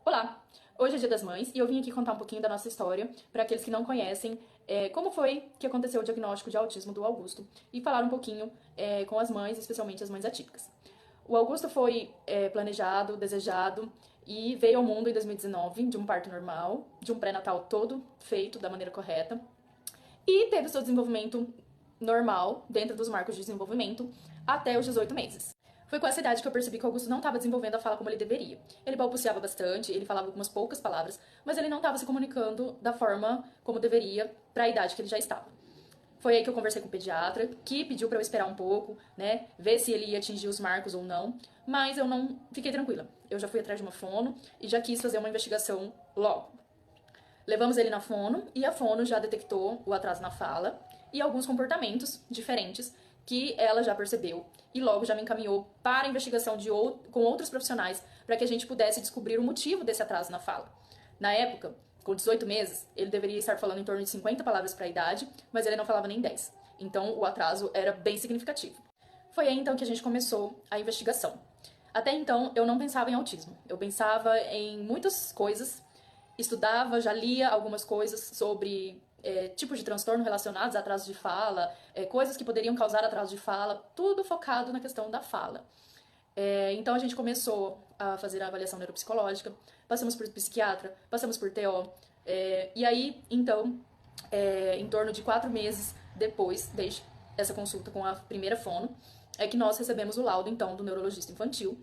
Olá! Hoje é Dia das Mães e eu vim aqui contar um pouquinho da nossa história para aqueles que não conhecem como foi que aconteceu o diagnóstico de autismo do Augusto e falar um pouquinho com as mães, especialmente as mães atípicas. O Augusto foi planejado, desejado e veio ao mundo em 2019 de um parto normal, de um pré-natal todo feito da maneira correta e teve o seu desenvolvimento normal dentro dos marcos de desenvolvimento até os 18 meses. Foi com essa idade que eu percebi que o Augusto não estava desenvolvendo a fala como ele deveria. Ele balbuciava bastante, ele falava algumas poucas palavras, mas ele não estava se comunicando da forma como deveria para a idade que ele já estava. Foi aí que eu conversei com o pediatra, que pediu para eu esperar um pouco, né, ver se ele ia atingir os marcos ou não, mas eu não fiquei tranquila. Eu já fui atrás de uma fono e já quis fazer uma investigação logo. Levamos ele na fono e a fono já detectou o atraso na fala e alguns comportamentos diferentes que ela já percebeu e logo já me encaminhou para a investigação com outros profissionais para que a gente pudesse descobrir o motivo desse atraso na fala. Na época, com 18 meses, ele deveria estar falando em torno de 50 palavras para a idade, mas ele não falava nem 10. Então o atraso era bem significativo. Foi aí então que a gente começou a investigação. Até então eu não pensava em autismo, eu pensava em muitas coisas, estudava, já lia algumas coisas sobre tipos de transtorno relacionados a atraso de fala, coisas que poderiam causar atraso de fala, tudo focado na questão da fala. Então a gente começou a fazer a avaliação neuropsicológica, passamos por psiquiatra, passamos por TO, e aí, então, em torno de 4 meses depois, desde essa consulta com a primeira fono, é que nós recebemos o laudo, então, do neurologista infantil,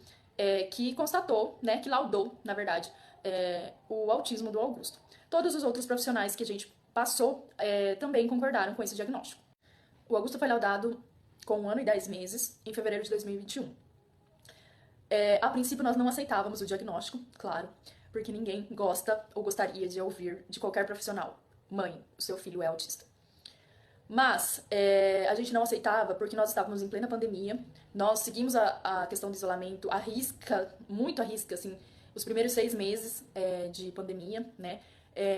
que constatou, né, que laudou, na verdade, o autismo do Augusto. Todos os outros profissionais que a gente passou também concordaram com esse diagnóstico. O Augusto foi laudado com 1 ano e 10 meses, em fevereiro de 2021. A princípio, nós não aceitávamos o diagnóstico, claro, porque ninguém gosta ou gostaria de ouvir de qualquer profissional: mãe, o seu filho é autista. Mas a gente não aceitava porque nós estávamos em plena pandemia, nós seguimos a questão do isolamento à risca, muito à risca, assim, os primeiros 6 meses de pandemia, né?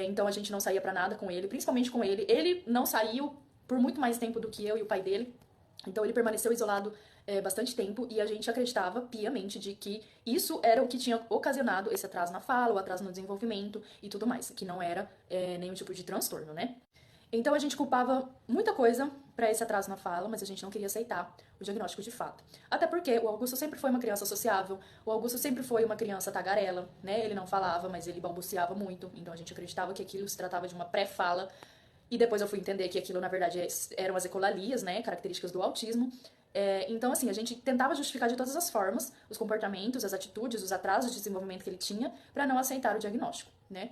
Então a gente não saía pra nada com ele, principalmente com ele. Ele não saiu por muito mais tempo do que eu e o pai dele. Então ele permaneceu isolado bastante tempo e a gente acreditava piamente de que isso era o que tinha ocasionado esse atraso na fala, o atraso no desenvolvimento e tudo mais, que não era nenhum tipo de transtorno, né? Então a gente culpava muita coisa para esse atraso na fala, mas a gente não queria aceitar o diagnóstico de fato. Até porque o Augusto sempre foi uma criança sociável, o Augusto sempre foi uma criança tagarela, né? Ele não falava, mas ele balbuciava muito, então a gente acreditava que aquilo se tratava de uma pré-fala. E depois eu fui entender que aquilo, na verdade, eram as ecolalias, né, características do autismo. Então, assim, a gente tentava justificar de todas as formas os comportamentos, as atitudes, os atrasos de desenvolvimento que ele tinha para não aceitar o diagnóstico, né.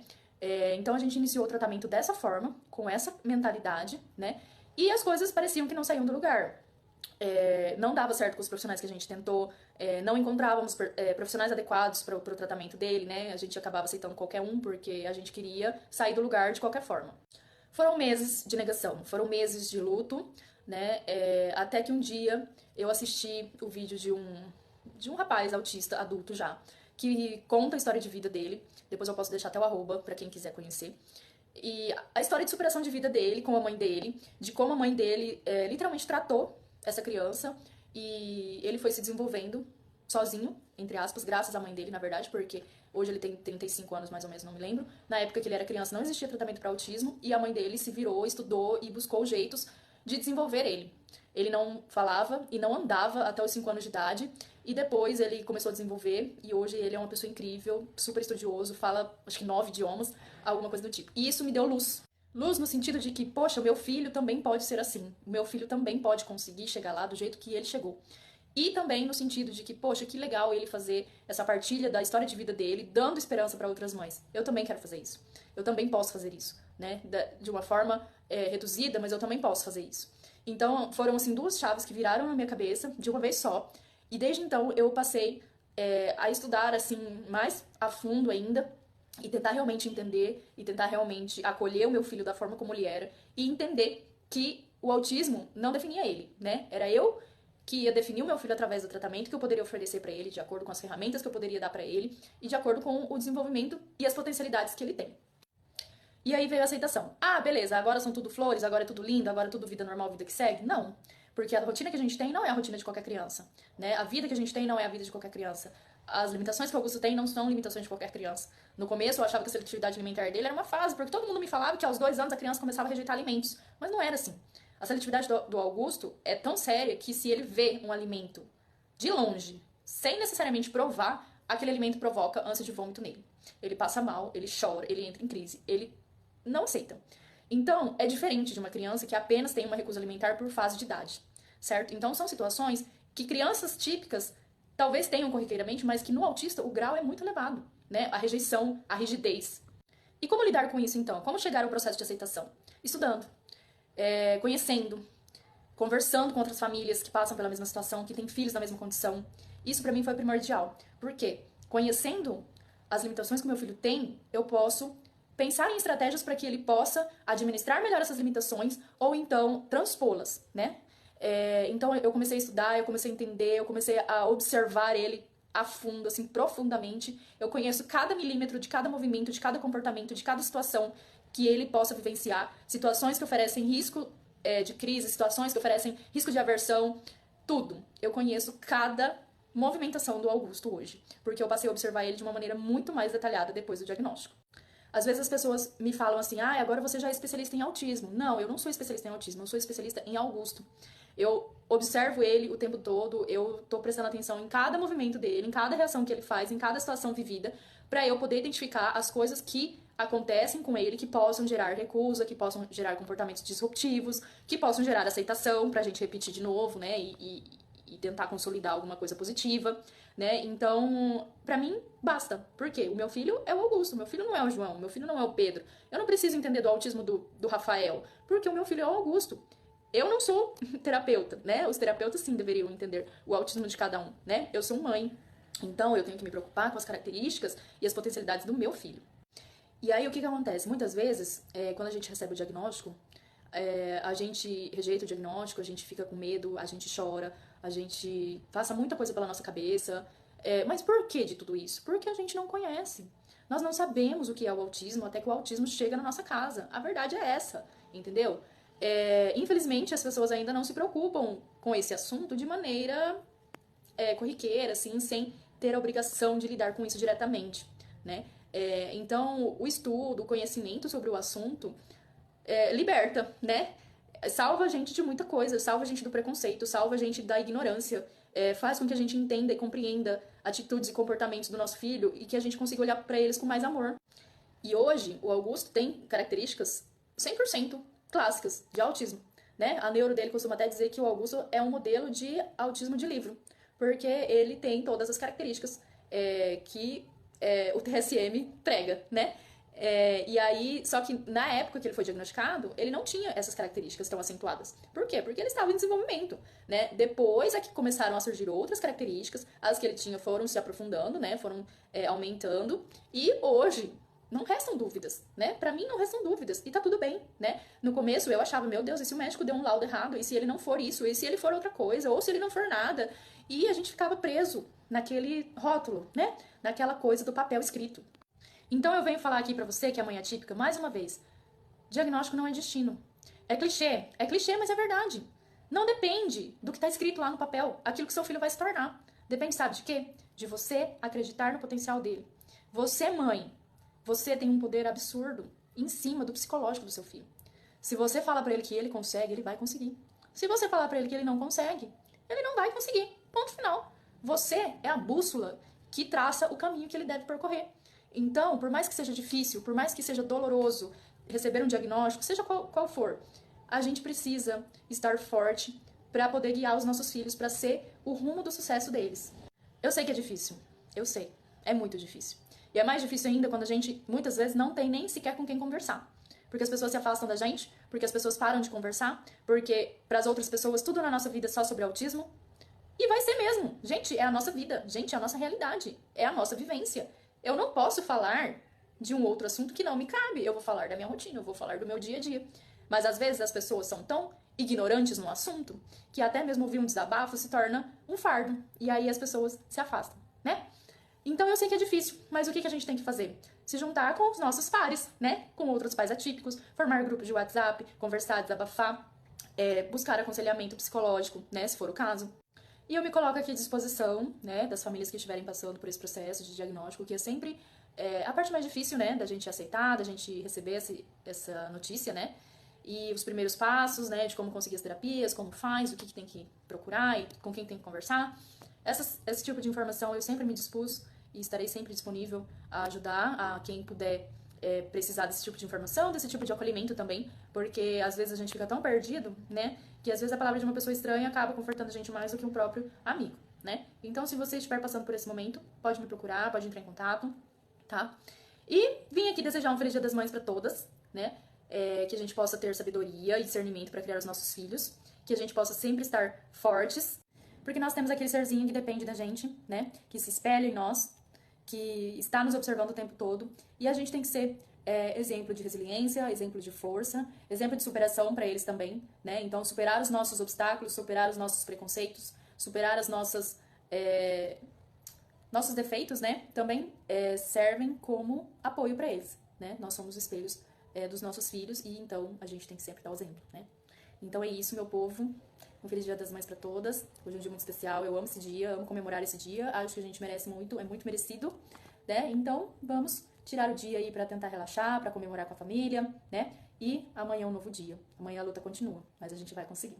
Então a gente iniciou o tratamento dessa forma, com essa mentalidade, né, e as coisas pareciam que não saíam do lugar. Não dava certo com os profissionais que a gente tentou, não encontrávamos profissionais adequados para o tratamento dele, né, a gente acabava aceitando qualquer um porque a gente queria sair do lugar de qualquer forma. Foram meses de negação, foram meses de luto, né? Até que um dia eu assisti o vídeo de um rapaz autista, adulto já, que conta a história de vida dele. Depois eu posso deixar até o arroba pra quem quiser conhecer. E a história de superação de vida dele com a mãe dele, de como a mãe dele literalmente tratou essa criança e ele foi se desenvolvendo sozinho, entre aspas, graças à mãe dele, na verdade, porque hoje ele tem 35 anos, mais ou menos, não me lembro. Na época que ele era criança não existia tratamento para autismo e a mãe dele se virou, estudou e buscou jeitos de desenvolver ele. Ele não falava e não andava até os 5 anos de idade e depois ele começou a desenvolver e hoje ele é uma pessoa incrível, super estudioso, fala acho que 9 idiomas, alguma coisa do tipo. E isso me deu luz. Luz no sentido de que, poxa, o meu filho também pode ser assim. O meu filho também pode conseguir chegar lá do jeito que ele chegou. E também no sentido de que, poxa, que legal ele fazer essa partilha da história de vida dele, dando esperança para outras mães. Eu também quero fazer isso. Eu também posso fazer isso, né? De uma forma reduzida, mas eu também posso fazer isso. Então, foram, assim, 2 chaves que viraram na minha cabeça de uma vez só. E desde então eu passei a estudar, assim, mais a fundo ainda e tentar realmente entender e tentar realmente acolher o meu filho da forma como ele era e entender que o autismo não definia ele, né? Era eu que ia definir o meu filho através do tratamento que eu poderia oferecer para ele, de acordo com as ferramentas que eu poderia dar para ele e de acordo com o desenvolvimento e as potencialidades que ele tem. E aí veio a aceitação. Ah, beleza, agora são tudo flores, agora é tudo lindo, agora é tudo vida normal, vida que segue? Não. Porque a rotina que a gente tem não é a rotina de qualquer criança, né? A vida que a gente tem não é a vida de qualquer criança. as limitações que o Augusto tem não são limitações de qualquer criança. No começo eu achava que a seletividade alimentar dele era uma fase, porque todo mundo me falava que aos 2 anos a criança começava a rejeitar alimentos. Mas não era assim. A seletividade do Augusto é tão séria que se ele vê um alimento de longe, sem necessariamente provar, aquele alimento provoca ânsia de vômito nele. Ele passa mal, ele chora, ele entra em crise, ele não aceita. Então, é diferente de uma criança que apenas tem uma recusa alimentar por fase de idade, certo? Então, são situações que crianças típicas talvez tenham corriqueiramente, mas que no autista o grau é muito elevado, né? A rejeição, a rigidez. E como lidar com isso, então? Como chegar ao processo de aceitação? Estudando, conhecendo, conversando com outras famílias que passam pela mesma situação, que têm filhos na mesma condição. Isso pra mim foi primordial. Por quê? Conhecendo as limitações que meu filho tem, eu posso pensar em estratégias para que ele possa administrar melhor essas limitações ou então transpô-las, né? Então eu comecei a estudar, eu comecei a entender, eu comecei a observar ele a fundo, assim, profundamente. Eu conheço cada milímetro de cada movimento, de cada comportamento, de cada situação que ele possa vivenciar. Situações que oferecem risco de crise, situações que oferecem risco de aversão, tudo. Eu conheço cada movimentação do Augusto hoje, porque eu passei a observar ele de uma maneira muito mais detalhada depois do diagnóstico. Às vezes as pessoas me falam assim, agora você já é especialista em autismo. Não, eu não sou especialista em autismo, eu sou especialista em Augusto. Eu observo ele o tempo todo, eu tô prestando atenção em cada movimento dele, em cada reação que ele faz, em cada situação vivida, para eu poder identificar as coisas que acontecem com ele que possam gerar recusa, que possam gerar comportamentos disruptivos, que possam gerar aceitação, pra gente repetir de novo, né, e tentar consolidar alguma coisa positiva, né? Então, pra mim, basta. Por quê? O meu filho é o Augusto, meu filho não é o João, meu filho não é o Pedro. Eu não preciso entender do autismo do Rafael, porque o meu filho é o Augusto. Eu não sou terapeuta, né? Os terapeutas sim deveriam entender o autismo de cada um, né? Eu sou mãe, então eu tenho que me preocupar com as características e as potencialidades do meu filho. E aí o que acontece? Muitas vezes, quando a gente recebe o diagnóstico, a gente rejeita o diagnóstico, a gente fica com medo, a gente chora, a gente passa muita coisa pela nossa cabeça. Mas por que de tudo isso? Porque a gente não conhece. Nós não sabemos o que é o autismo até que o autismo chega na nossa casa. A verdade é essa, entendeu? Infelizmente, as pessoas ainda não se preocupam com esse assunto de maneira corriqueira, assim, sem ter a obrigação de lidar com isso diretamente, né? Então, o estudo, o conhecimento sobre o assunto liberta, né? Salva a gente de muita coisa, salva a gente do preconceito, salva a gente da ignorância, faz com que a gente entenda e compreenda atitudes e comportamentos do nosso filho e que a gente consiga olhar para eles com mais amor. E hoje, o Augusto tem características 100% clássicas de autismo, né? A neuro dele costuma até dizer que o Augusto é um modelo de autismo de livro, porque ele tem todas as características que o TSM prega, né? E aí, só que na época que ele foi diagnosticado, ele não tinha essas características tão acentuadas. Por quê? Porque ele estava em desenvolvimento, né? Depois é que começaram a surgir outras características, as que ele tinha foram se aprofundando, né? Foram aumentando, e hoje não restam dúvidas, né? Pra mim não restam dúvidas, e tá tudo bem, né? No começo eu achava, meu Deus, e se o médico deu um laudo errado? E se ele não for isso? E se ele for outra coisa? Ou se ele não for nada? E a gente ficava preso naquele rótulo, né? Naquela coisa do papel escrito. Então eu venho falar aqui pra você que é mãe atípica, mais uma vez, diagnóstico não é destino. É clichê, mas é verdade. Não depende do que tá escrito lá no papel, aquilo que seu filho vai se tornar. Depende, sabe de quê? De você acreditar no potencial dele. Você, mãe, você tem um poder absurdo em cima do psicológico do seu filho. Se você fala pra ele que ele consegue, ele vai conseguir. Se você falar pra ele que ele não consegue, ele não vai conseguir. Ponto final. Você é a bússola que traça o caminho que ele deve percorrer. Então, por mais que seja difícil, por mais que seja doloroso receber um diagnóstico, seja qual for, a gente precisa estar forte para poder guiar os nossos filhos para ser o rumo do sucesso deles. Eu sei que é difícil, eu sei, é muito difícil. E é mais difícil ainda quando a gente, muitas vezes, não tem nem sequer com quem conversar. Porque as pessoas se afastam da gente, porque as pessoas param de conversar, porque para as outras pessoas tudo na nossa vida é só sobre autismo. E vai ser mesmo. Gente, é a nossa vida, gente, é a nossa realidade, é a nossa vivência. Eu não posso falar de um outro assunto que não me cabe. Eu vou falar da minha rotina, eu vou falar do meu dia a dia. Mas às vezes as pessoas são tão ignorantes no assunto que até mesmo ouvir um desabafo se torna um fardo. E aí as pessoas se afastam, né? Então eu sei que é difícil, mas o que a gente tem que fazer? Se juntar com os nossos pares, né? Com outros pais atípicos, formar grupos de WhatsApp, conversar, desabafar, buscar aconselhamento psicológico, né? Se for o caso. E eu me coloco aqui à disposição, né, das famílias que estiverem passando por esse processo de diagnóstico, que é sempre a parte mais difícil, né, da gente aceitar, da gente receber essa notícia, né, e os primeiros passos, né, de como conseguir as terapias, como faz, o que tem que procurar e com quem tem que conversar. Esse tipo de informação eu sempre me dispus e estarei sempre disponível a ajudar a quem puder precisar desse tipo de informação, desse tipo de acolhimento também, porque às vezes a gente fica tão perdido, né, que às vezes a palavra de uma pessoa estranha acaba confortando a gente mais do que um próprio amigo, né? Então, se você estiver passando por esse momento, pode me procurar, pode entrar em contato, tá? E vim aqui desejar um Feliz Dia das Mães para todas, né? Que a gente possa ter sabedoria e discernimento para criar os nossos filhos, que a gente possa sempre estar fortes, porque nós temos aquele serzinho que depende da gente, né? Que se espelha em nós, que está nos observando o tempo todo, e a gente tem que ser exemplo de resiliência, exemplo de força, exemplo de superação para eles também, né? Então, superar os nossos obstáculos, superar os nossos preconceitos, superar as nossos defeitos, né? Também servem como apoio para eles, né? Nós somos espelhos dos nossos filhos e então a gente tem que sempre dar o exemplo, né? Então é isso, meu povo. Um Feliz Dia das Mães para todas. Hoje é um dia muito especial. Eu amo esse dia, amo comemorar esse dia. Acho que a gente merece muito, é muito merecido, né? Então, vamos tirar o dia aí para tentar relaxar, para comemorar com a família, né? E amanhã é um novo dia. Amanhã a luta continua, mas a gente vai conseguir.